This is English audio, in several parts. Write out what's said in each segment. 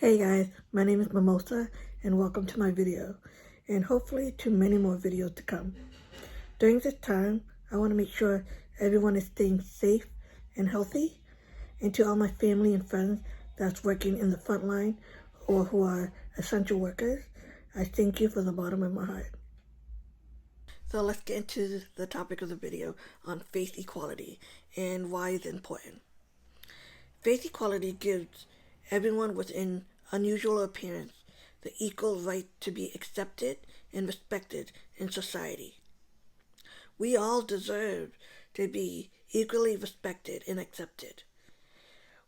Hey guys, my name is Mimosa and welcome to my video and hopefully to many more videos to come. During this time, I want to make sure everyone is staying safe and healthy, and to all my family and friends that's working in the front line or who are essential workers, I thank you from the bottom of my heart. So let's get into the topic of the video on faith equality and why it's important. Faith equality gives everyone with an unusual appearance the equal right to be accepted and respected in society. We all deserve to be equally respected and accepted.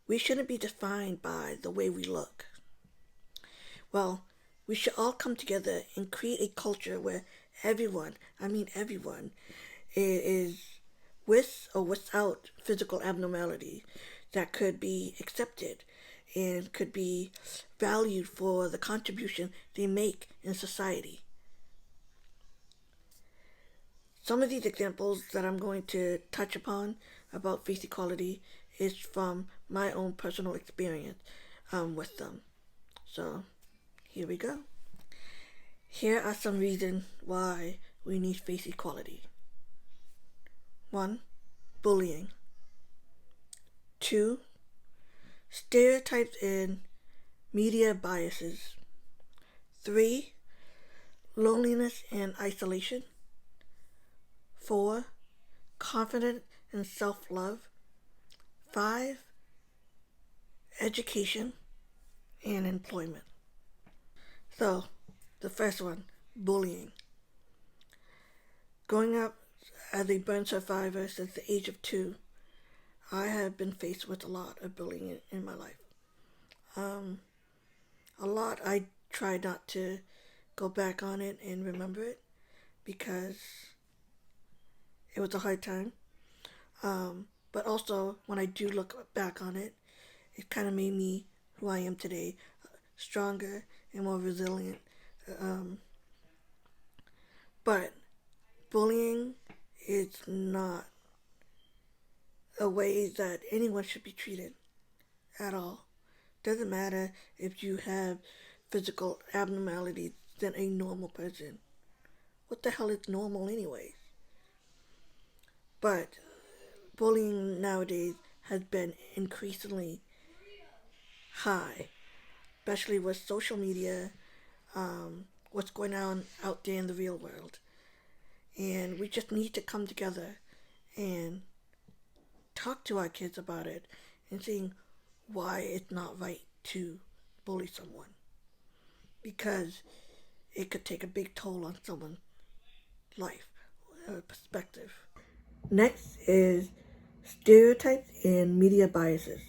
We shouldn't be defined by the way we look. Well, we should all come together and create a culture where everyone, is with or without physical abnormality that could be accepted and could be valued for the contribution they make in society. Some of these examples that I'm going to touch upon about faith equality is from my own personal experience with them. So here we go. Here are some reasons why we need faith equality. 1. Bullying. 2. Stereotypes and media biases. 3. Loneliness and isolation. 4. Confidence and self-love. 5. Education and employment. So, the first one, bullying. Growing up as a burn survivor since the age of 2, I have been faced with a lot of bullying in my life. A lot. I try not to go back on it and remember it because it was a hard time. But also, when I do look back on it, it kind of made me who I am today, stronger and more resilient. But bullying is not a way that anyone should be treated at all. Doesn't matter if you have physical abnormalities than a normal person. What the hell is normal anyways? But bullying nowadays has been increasingly high, especially with social media, what's going on out there in the real world. And we just need to come together and talk to our kids about it and seeing why it's not right to bully someone. Because it could take a big toll on someone's life or perspective. Next is stereotypes and media biases.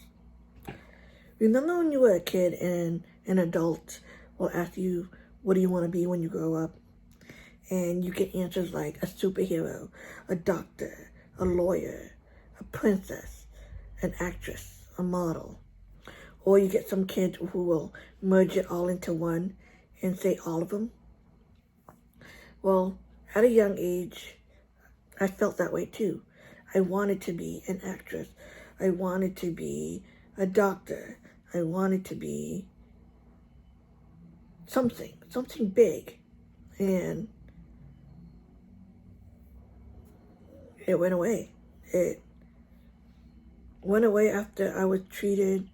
Remember when you were a kid and an adult will ask you, what do you want to be when you grow up? And you get answers like a superhero, a doctor, a lawyer, a princess, an actress, a model. Or you get some kids who will merge it all into one and say all of them. Well, at a young age, I felt that way too. I wanted to be an actress. I wanted to be a doctor. I wanted to be something big. And it went away. It went away after I was treated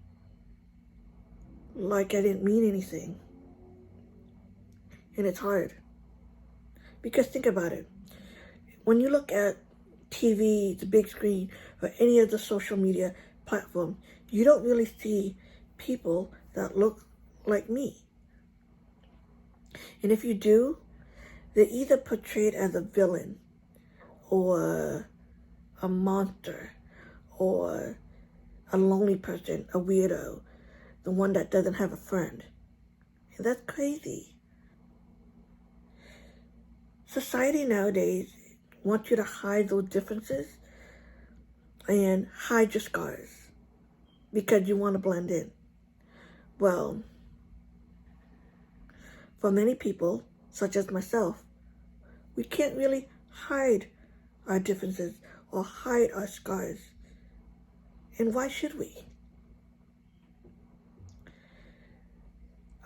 like I didn't mean anything. And it's hard. Because think about it. When you look at TV, the big screen, or any of the social media platform, you don't really see people that look like me. And if you do, they're either portrayed as a villain or a monster or a lonely person, a weirdo, the one that doesn't have a friend. And that's crazy. Society nowadays wants you to hide those differences and hide your scars because you want to blend in. Well, for many people, such as myself, we can't really hide our differences or hide our scars. And why should we?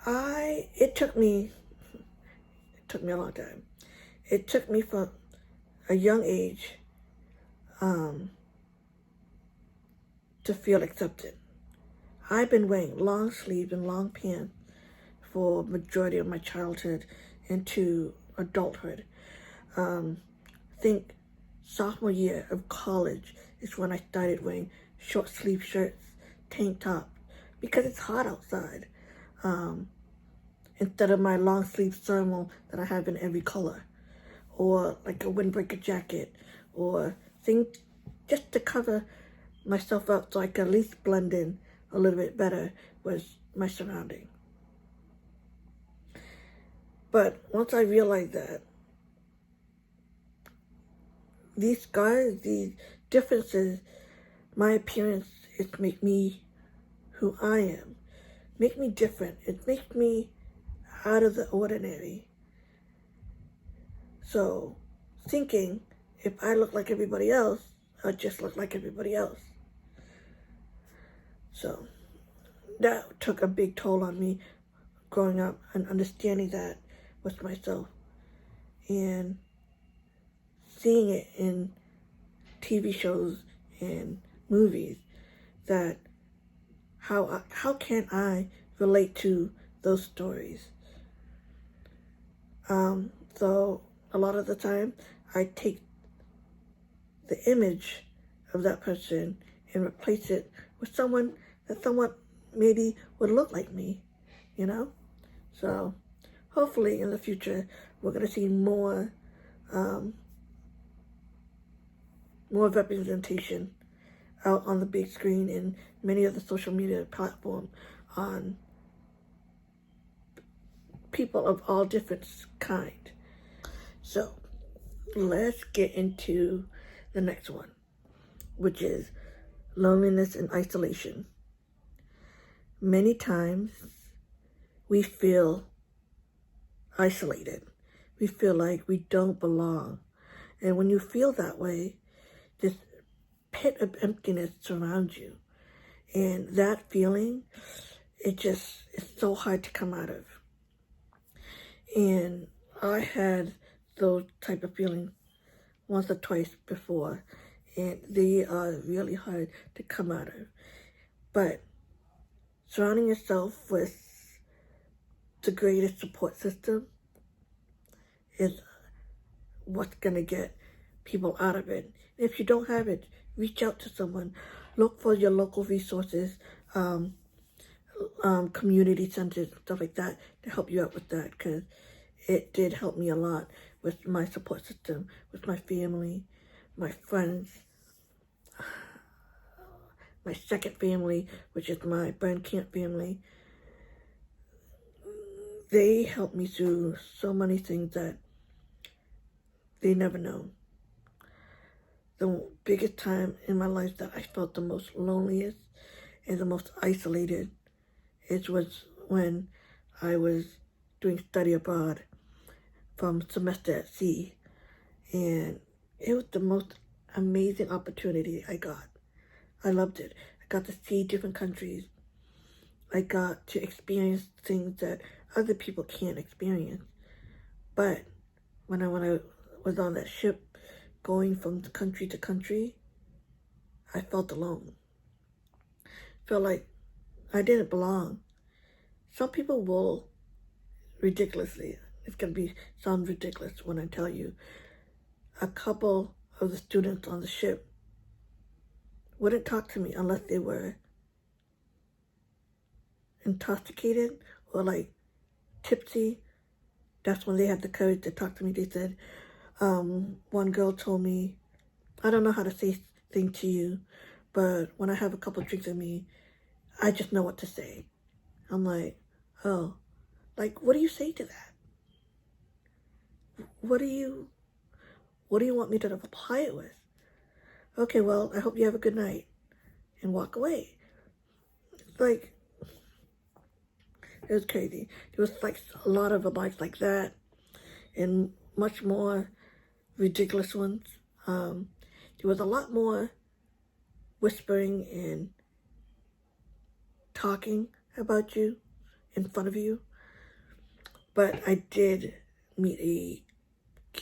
It took me a long time. It took me from a young age to feel accepted. I've been wearing long sleeves and long pants for majority of my childhood into adulthood. Think sophomore year of college is when I started wearing short sleeve shirts, tank tops, because it's hot outside. Instead of my long sleeve thermal that I have in every color, or like a windbreaker jacket, or things just to cover myself up so I could at least blend in a little bit better with my surrounding. But once I realized that these scars, these differences, my appearance, it make me who I am, make me different. It makes me out of the ordinary. So thinking if I look like everybody else, I just look like everybody else. So that took a big toll on me growing up and understanding that with myself and seeing it in TV shows and movies, that how can I relate to those stories? So a lot of the time I take the image of that person and replace it with someone that somewhat maybe would look like me, you know? So hopefully in the future we're going to see more representation out on the big screen and many of the social media platforms on people of all different kind. So let's get into the next one, which is loneliness and isolation. Many times we feel isolated. We feel like we don't belong. And when you feel that way, this pit of emptiness surrounds you. And that feeling, it's so hard to come out of. And I had those type of feelings once or twice before, and they are really hard to come out of. But surrounding yourself with the greatest support system is what's going to get people out of it. If you don't have it, reach out to someone. Look for your local resources, community centers, stuff like that, to help you out with that, because it did help me a lot with my support system, with my family, my friends, my second family, which is my burn camp family. They helped me through so many things that they never known. The biggest time in my life that I felt the most loneliest and the most isolated, it was when I was doing study abroad from semester at sea. And it was the most amazing opportunity I got. I loved it. I got to see different countries. I got to experience things that other people can't experience. But when I was on that ship going from country to country, I felt alone. Felt like I didn't belong. Some people will ridiculously, it's going to sound ridiculous when I tell you, a couple of the students on the ship wouldn't talk to me unless they were intoxicated or like tipsy. That's when they had the courage to talk to me. They said, one girl told me, I don't know how to say things to you, but when I have a couple drinks with me, I just know what to say. I'm like, oh, like, what do you say to that? What do you want me to apply it with? Okay, well, I hope you have a good night, and walk away. Like, it was crazy. There was like a lot of remarks like that, and much more ridiculous ones. There was a lot more whispering and talking about you in front of you. But I did meet a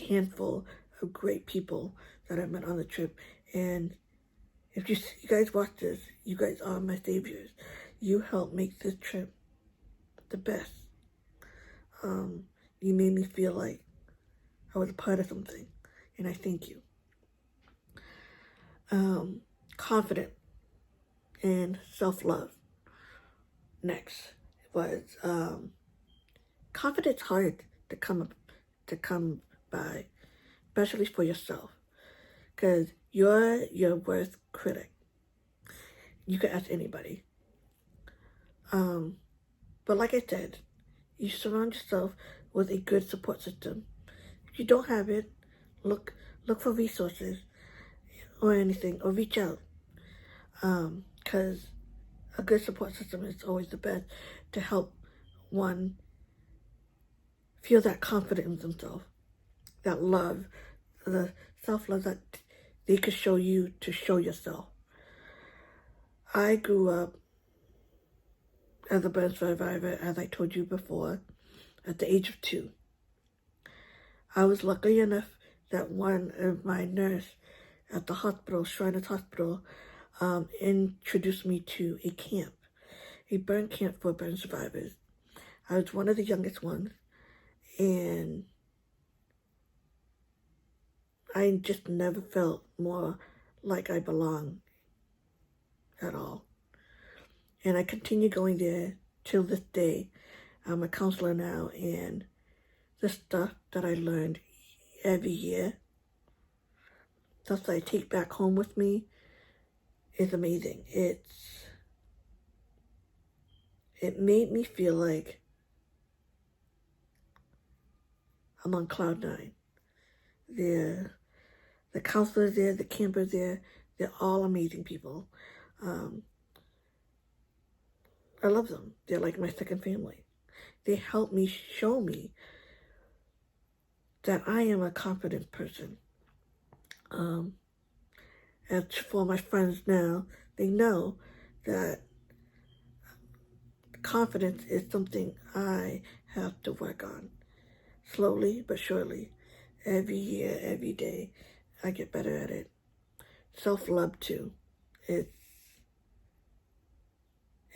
handful of great people that I met on the trip. And if you guys watch this, you guys are my saviors. You helped make this trip the best. You made me feel like I was a part of something, and I thank you. Confident and self-love. Next was confidence hard to come by, especially for yourself, because you're your worst critic. You can ask anybody. But like I said, you surround yourself with a good support system. If you don't have it, look for resources or anything, or reach out. Because a good support system is always the best to help one feel that confidence in themselves, that love, the self-love that they could show you to show yourself. I grew up as a burn survivor, as I told you before, at the age of 2. I was lucky enough that one of my nurse at the hospital, Shriners Hospital, introduced me to a camp, a burn camp for burn survivors. I was one of the youngest ones, and I just never felt more like I belonged at all. And I continue going there till this day. I'm a counselor now, and the stuff that I learned every year, stuff that I take back home with me, is amazing. It made me feel like I'm on cloud 9. The counselors there, the campers there, they're all amazing people. I love them. They're like my second family. They help me, show me that I am a confident person. As for my friends now, they know that confidence is something I have to work on. Slowly but surely. Every year, every day, I get better at it. Self-love too.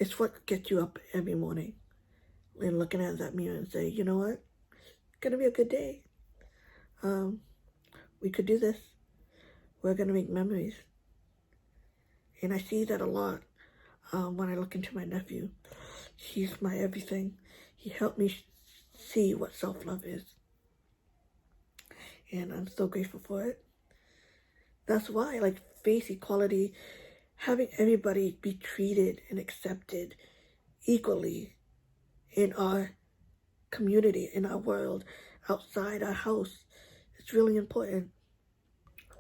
It's what gets you up every morning and looking at that mirror and say, you know what? It's going to be a good day. We could do this. We're going to make memories. And I see that a lot when I look into my nephew. He's my everything. He helped me see what self-love is. And I'm so grateful for it. That's why, like, face equality, having everybody be treated and accepted equally in our community, in our world, outside our house, it's really important.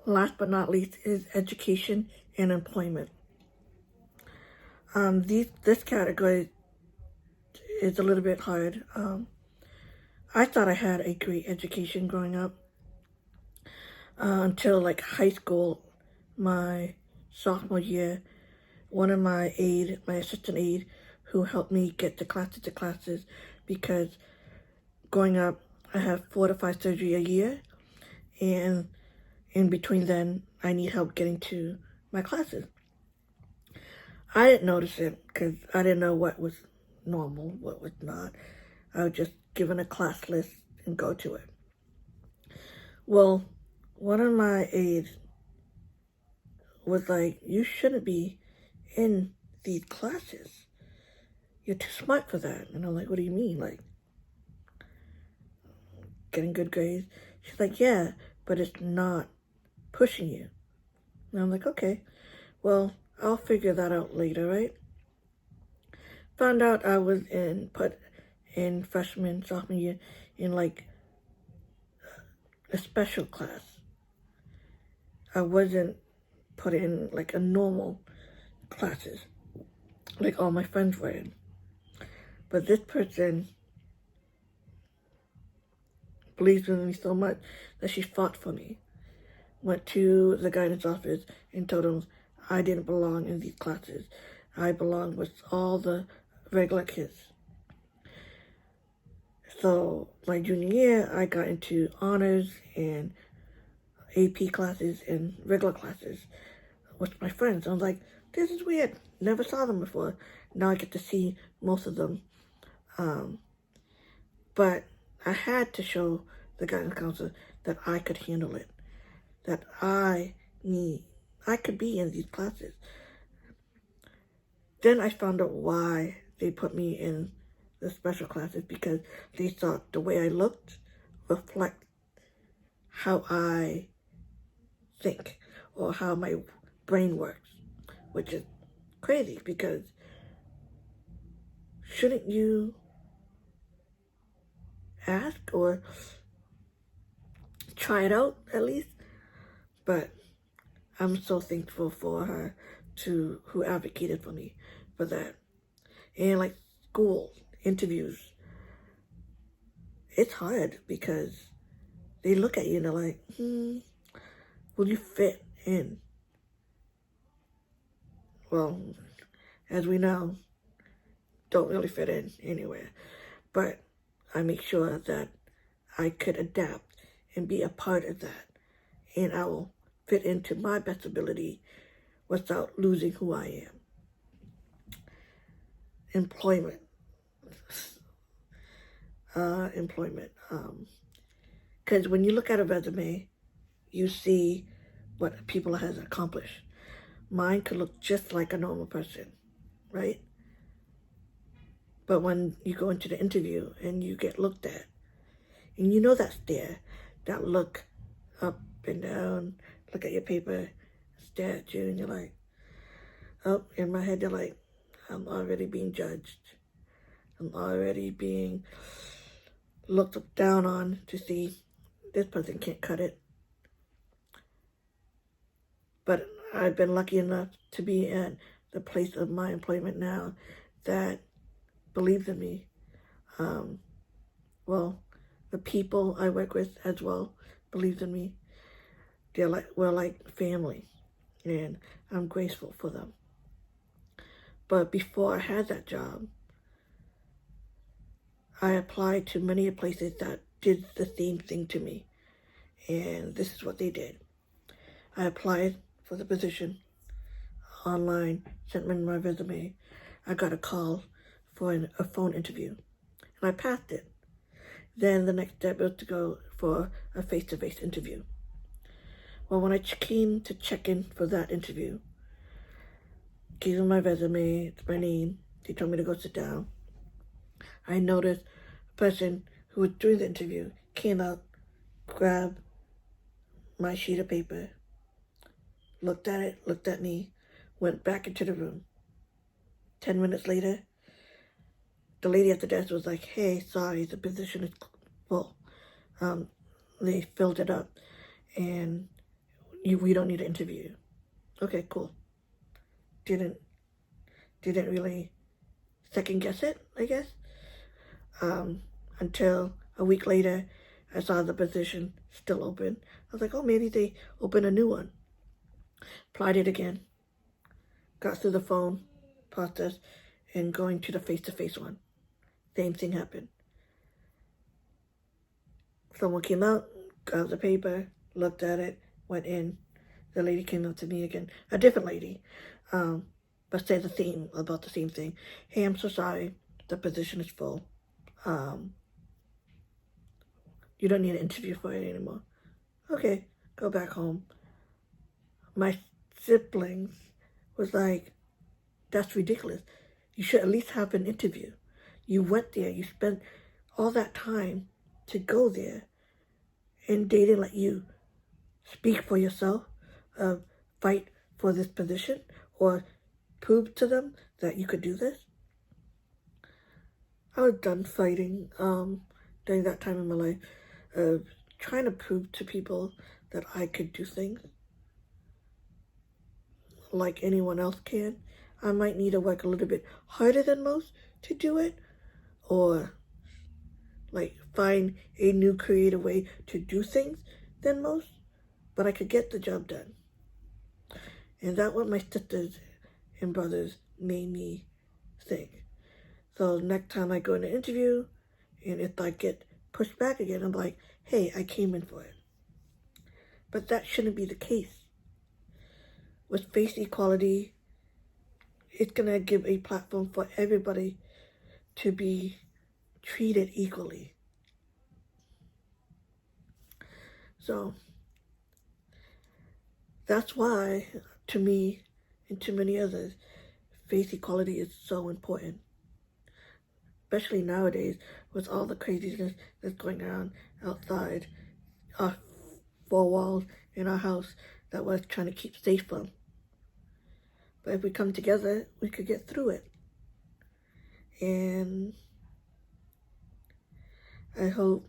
Last but not least is education and employment. This category is a little bit hard. I thought I had a great education growing up until like high school, my sophomore year. One of my assistant aide, who helped me get to classes, because growing up, I have 4 to 5 surgery a year, and in between then, I need help getting to my classes. I didn't notice it because I didn't know what was normal, what was not. I was just given a class list and go to it. Well, one of my aides was like, you shouldn't be in these classes. You're too smart for that. And I'm like, what do you mean? Like, getting good grades? She's like, yeah, but it's not pushing you. And I'm like, okay, well, I'll figure that out later, right? Found out I was put in freshman, sophomore year in like a special class. I wasn't put in like a normal classes, like all my friends were in. But this person believes in me so much that she fought for me. Went to the guidance office and told him I didn't belong in these classes. I belonged with all the regular kids. So my junior year, I got into honors and AP classes and regular classes with my friends. I was like, this is weird. Never saw them before. Now I get to see most of them. But I had to show the guidance counselor that I could handle it, that I could be in these classes. Then I found out why they put me in the special classes, because they thought the way I looked reflect how I think or how my brain works, which is crazy, because shouldn't you ask or try it out at least? But I'm so thankful for her who advocated for me for that. And like school interviews, it's hard because they look at you and they're like, will you fit in? Well, as we know, don't really fit in anywhere. But I make sure that I could adapt and be a part of that. And I will fit into my best ability without losing who I am. Employment. Because when you look at a resume, you see what people has accomplished. Mine could look just like a normal person, right? But when you go into the interview and you get looked at, and you know that stare, that look up and down, look at your paper, stare at you, and you're like, oh, in my head, you're like, I'm already being judged. I'm already being looked down on to see this person can't cut it. But I've been lucky enough to be at the place of my employment now that believes in me. Well, the people I work with as well believes in me. We're like family, and I'm grateful for them. But before I had that job, I applied to many places that did the same thing to me. And this is what they did. I applied for the position online, sent in my resume. I got a call for a phone interview, and I passed it. Then the next step was to go for a face-to-face interview. Well, when I came to check in for that interview, gave them my resume, my name, they told me to go sit down. I noticed a person who was doing the interview came out, grabbed my sheet of paper, looked at it, looked at me, went back into the room. 10 minutes later, the lady at the desk was like, hey, sorry, the position is full. They filled it up, and we don't need to interview you. Okay, cool. Didn't really second guess it, I guess. Until a week later, I saw the position still open. I was like, oh, maybe they opened a new one. Applied it again. Got through the phone process and going to the face-to-face one. Same thing happened. Someone came out, got the paper, looked at it, went in. The lady came up to me again, a different lady, but said about the same thing. Hey, I'm so sorry, the position is full. You don't need an interview for it anymore. Okay, go back home. My siblings was like, that's ridiculous. You should at least have an interview. You went there, you spent all that time to go there, and they didn't let you speak for yourself, fight for this position, or prove to them that you could do this. I was done fighting during that time in my life, trying to prove to people that I could do things like anyone else can. I might need to work a little bit harder than most to do it, or like find a new creative way to do things than most, but I could get the job done. And that's what my sisters and brothers made me think. So next time I go in an interview And if I get pushed back again, I'm like, hey, I came in for it. But that shouldn't be the case. With face equality, it's going to give a platform for everybody to be treated equally. So that's why, to me and to many others, face equality is so important. Especially nowadays with all the craziness that's going on outside our four walls in our house that we're trying to keep safe from. But if we come together, we could get through it. And I hope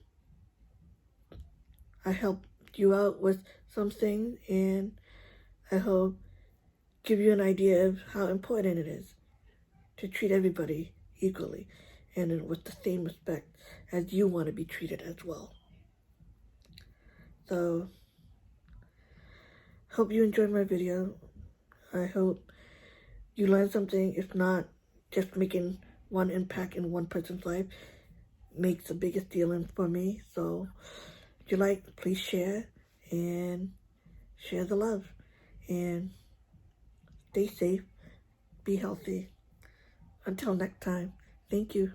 I helped you out with something, and I hope give you an idea of how important it is to treat everybody equally and with the same respect as you want to be treated as well. So, hope you enjoyed my video. I hope you learned something. If not, just making one impact in one person's life makes the biggest deal for me. So, if you like, please share and share the love. And stay safe, be healthy. Until next time, thank you.